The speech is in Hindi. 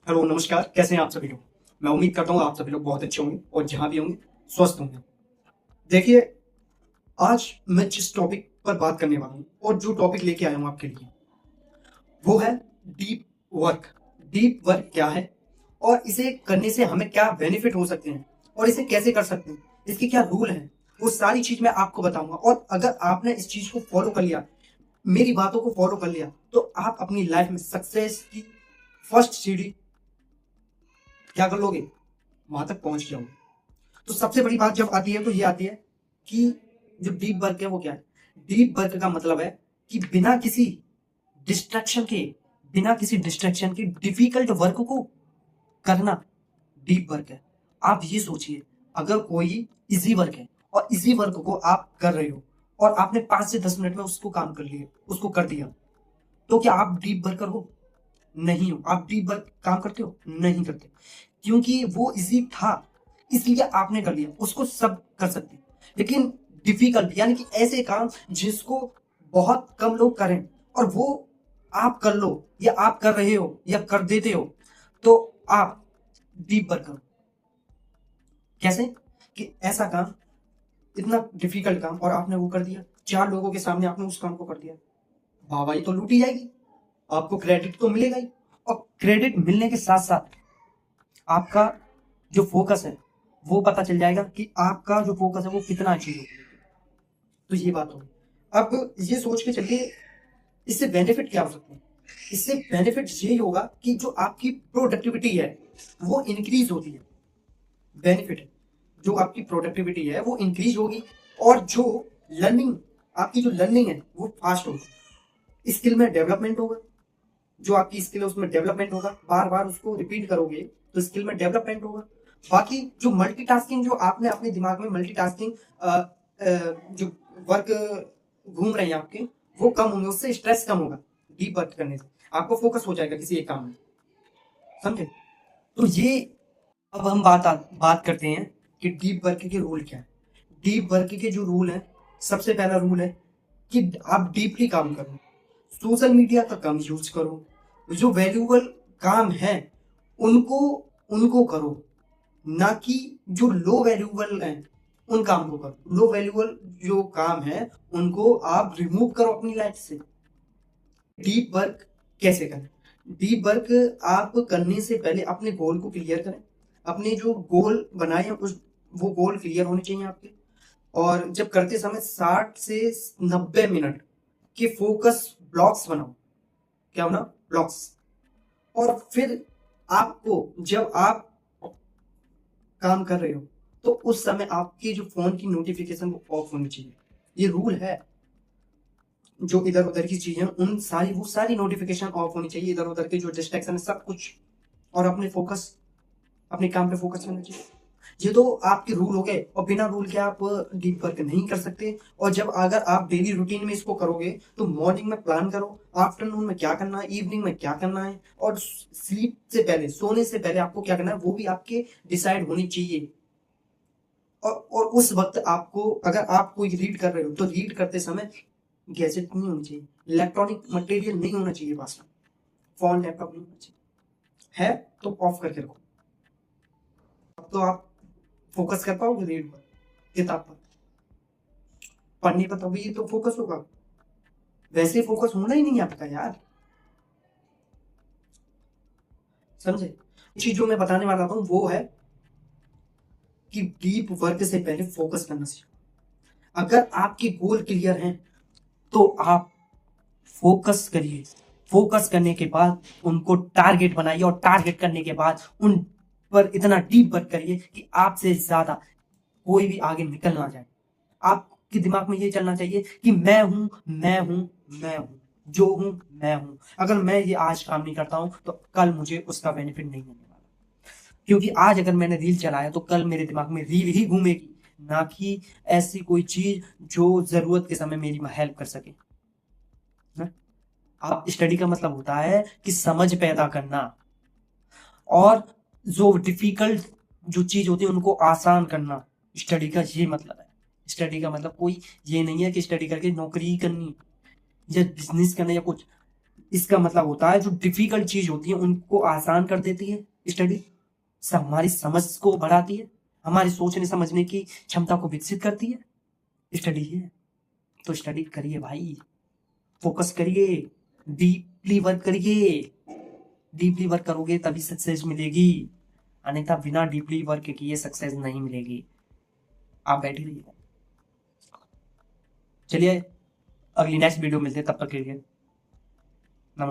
हेलो नमस्कार, कैसे हैं आप सभी लोग। मैं उम्मीद करता हूँ आप सभी लोग बहुत अच्छे होंगे और जहाँ भी होंगे स्वस्थ होंगे। देखिए, आज मैं जिस टॉपिक पर बात करने वाला हूँ और जो टॉपिक लेके आया हूँ आपके लिए, वो है डीप वर्क। डीप वर्क क्या है और इसे करने से हमें क्या बेनिफिट हो सकते हैं और इसे कैसे कर सकते हैं, इसके क्या रूल हैं, वो सारी चीज मैं आपको बताऊंगा। और अगर आपने इस चीज को फॉलो कर लिया, मेरी बातों को फॉलो कर लिया, तो आप अपनी लाइफ में सक्सेस की फर्स्ट सीढ़ी क्या कर लोगे, वहां तक पहुंच जाओगे। तो सबसे बड़ी बात जब आती है तो ये आती है कि जो डीप वर्क है वो क्या है। डीप वर्क का मतलब है कि बिना किसी डिस्ट्रैक्शन के डिफिकल्ट वर्क को करना डीप वर्क है। आप ये सोचिए, अगर कोई इजी वर्क है और इजी वर्क को आप कर रहे हो और आपने 5 से 10 मिनट में उसको काम कर लिया, उसको कर दिया, तो क्या आप डीप वर्कर हो? नहीं हो। आप डीप वर्क काम करते हो? नहीं करते, क्योंकि वो इजी था इसलिए आपने कर लिया। उसको सब कर सकते हैं, लेकिन डिफिकल्ट यानी कि ऐसे काम जिसको बहुत कम लोग करें और वो आप कर लो या आप कर रहे हो या कर देते हो, तो आप डीप वर्क करो। कैसे? कि ऐसा काम, इतना डिफिकल्ट काम और आपने वो कर दिया, 4 लोगों के सामने आपने उस काम को कर दिया, वाहवाही तो लूटी जाएगी, आपको क्रेडिट तो मिलेगा ही। और क्रेडिट मिलने के साथ साथ आपका जो फोकस है वो पता चल जाएगा कि आपका जो फोकस है वो कितना अचीव हो। तो ये बात होगी। अब ये सोच के चलिए, इससे बेनिफिट क्या हो सकते हैं। इससे बेनिफिट यही होगा कि जो आपकी प्रोडक्टिविटी है वो इंक्रीज होती है। बेनिफिट है, जो आपकी प्रोडक्टिविटी है वो इंक्रीज होगी और जो लर्निंग, आपकी जो लर्निंग है वो फास्ट होगी। स्किल में डेवलपमेंट होगा, जो आपकी स्किल है उसमें डेवलपमेंट होगा। बार बार उसको रिपीट करोगे तो स्किल में डेवलपमेंट होगा। बाकी जो मल्टीटास्किंग, जो आपने अपने दिमाग में मल्टीटास्किंग जो वर्क घूम रहे हैं आपके, वो कम होंगे, उससे स्ट्रेस कम होगा। डीप वर्क करने से आपको फोकस हो जाएगा किसी एक काम में। समझे? तो ये, अब हम बात करते हैं कि डीप वर्क के रूल क्या है। डीप वर्क के जो रूल है, सबसे पहला रूल है कि आप डीपली काम करो, सोशल मीडिया का कम यूज करो, जो वैल्यूबल काम है उनको उनको करो, ना कि जो लो वैल्यूबल है उन काम को करो। लो वैल्यूबल जो काम है उनको आप रिमूव करो अपनी लाइफ से। डीप वर्क कैसे करें? डीप वर्क आप करने से पहले अपने गोल को क्लियर करें। अपने जो गोल बनाए हैं उस वो गोल क्लियर होने चाहिए आपके। और जब करते समय 60 से 90 मिनट के फोकस ब्लॉक्स बनाओ। क्या बनाओ? ब्लॉक्स। और फिर आपको, जब आप काम कर रहे हो, तो उस समय आपकी जो फोन की नोटिफिकेशन वो ऑफ होनी चाहिए। ये रूल है। जो इधर उधर की चीजें वो सारी नोटिफिकेशन ऑफ होनी चाहिए, इधर उधर के जो डिस्ट्रैक्शन है सब कुछ। और अपने काम पे फोकस करना चाहिए। ये तो आपके रूल हो गए, और बिना रूल के आप डीप वर्क नहीं कर सकते। और जब अगर आप डेली रूटीन में इसको करोगे तो मॉर्निंग में प्लान करो, आफ्टरनून में क्या करना है, इवनिंग में क्या करना है, और स्लीप से पहले, सोने से पहले आपको क्या करना है वो भी आपके डिसाइड होनी चाहिए। और उस वक्त आपको, अगर आप कोई रीड कर रहे हो तो रीड करते समय गैजेट नहीं होनी चाहिए, इलेक्ट्रॉनिक मटेरियल नहीं होना चाहिए पास में, फोन लैपटॉप नहीं होना चाहिए। है तो ऑफ करके रखो। अब तो आप फोकस कर पाओगे रीड पर, किताब पर, पढ़ने पर, तभी तो फोकस होगा। वैसे फोकस होना ही नहीं है आपका यार। समझे? चीज जो मैं बताने वाला हूँ वो है कि डीप वर्क से पहले फोकस करना सीखो। अगर आपके गोल क्लियर हैं तो आप फोकस करिए। फोकस करने के बाद उनको टारगेट बनाइए, और टारगेट करने के बाद उन पर इतना डीप वर्क करिए कि आपसे ज्यादा कोई भी आगे निकल ना जाए। आपके दिमाग में ये चलना चाहिए कि मैं हूं, मैं हूं, मैं हूं, जो हूं मैं हूं। अगर मैं ये आज काम नहीं करता हूं तो कल मुझे उसका बेनिफिट नहीं मिलने वाला, क्योंकि आज अगर मैंने रील चलाया तो कल मेरे दिमाग में रील ही घूमेगी, ना कि ऐसी कोई चीज जो जरूरत के समय मेरी हेल्प कर सके ना। आप स्टडी का मतलब होता है कि समझ पैदा करना, और जो डिफिकल्ट जो चीज होती है उनको आसान करना। स्टडी का ये मतलब है। स्टडी का मतलब कोई ये नहीं है कि स्टडी करके नौकरी ही करनी या बिजनेस करना या कुछ। इसका मतलब होता है जो डिफिकल्ट चीज होती है उनको आसान कर देती है स्टडी, हमारी समझ को बढ़ाती है, हमारी सोचने समझने की क्षमता को विकसित करती है, स्टडी है। तो स्टडी करिए भाई, फोकस करिए, डीपली वर्क करिए। डीपली वर्क करोगे तभी सक्सेस मिलेगी, अन्यथा बिना डीपली वर्क किए सक्सेस नहीं मिलेगी। आप बैठे रहिए। चलिए अगली नेक्स्ट वीडियो मिलते हैं, तब तक के लिए नमस्कार।